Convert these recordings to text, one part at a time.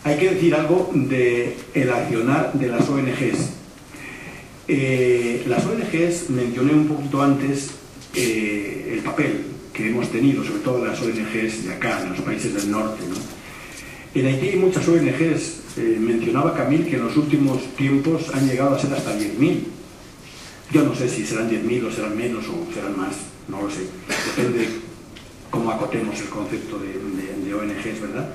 Hay que decir algo del accionar de las ONGs. Las ONGs, mencioné un poquito antes el papel que hemos tenido, sobre todo las ONGs de acá, en los países del norte, ¿no? En Haití hay muchas ONGs, mencionaba Camil que en los últimos tiempos han llegado a ser hasta 10.000. Yo no sé si serán 10.000 o serán menos o serán más, no lo sé. Depende cómo acotemos el concepto de ONGs, ¿verdad?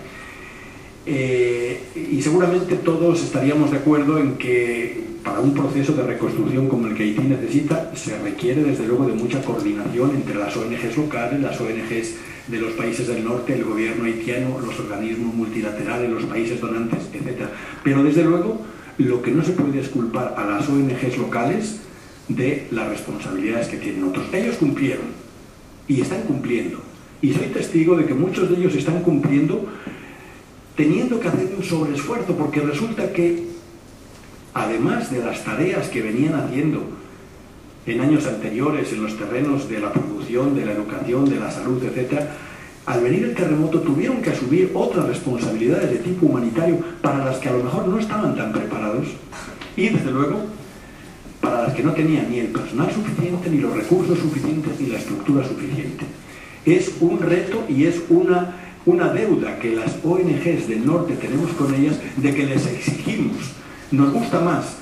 Y seguramente todos estaríamos de acuerdo en que para un proceso de reconstrucción como el que Haití necesita, se requiere desde luego de mucha coordinación entre las ONGs locales, las ONGs de los países del norte, el gobierno haitiano, los organismos multilaterales, los países donantes, etc. Pero desde luego lo que no se puede es culpar a las ONGs locales de las responsabilidades que tienen otros. Ellos cumplieron y están cumpliendo. Y soy testigo de que muchos de ellos están cumpliendo teniendo que hacer un sobreesfuerzo, porque resulta que, además de las tareas que venían haciendo en años anteriores en los terrenos de la producción, de la educación, de la salud, etc., al venir el terremoto tuvieron que asumir otras responsabilidades de tipo humanitario para las que a lo mejor no estaban tan preparados y, desde luego, para las que no tenían ni el personal suficiente, ni los recursos suficientes, ni la estructura suficiente. Es un reto y es una deuda que las ONGs del norte tenemos con ellas, de que les exigimos. Nos gusta más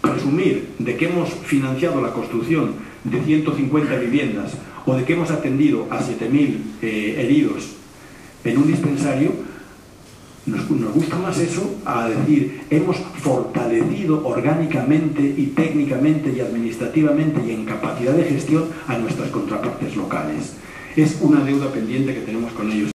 presumir de que hemos financiado la construcción de 150 viviendas o de que hemos atendido a 7.000 heridos en un dispensario. Nos gusta más eso a decir hemos fortalecido orgánicamente y técnicamente y administrativamente y en capacidad de gestión a nuestras contrapartes locales. Es una deuda pendiente que tenemos con ellos.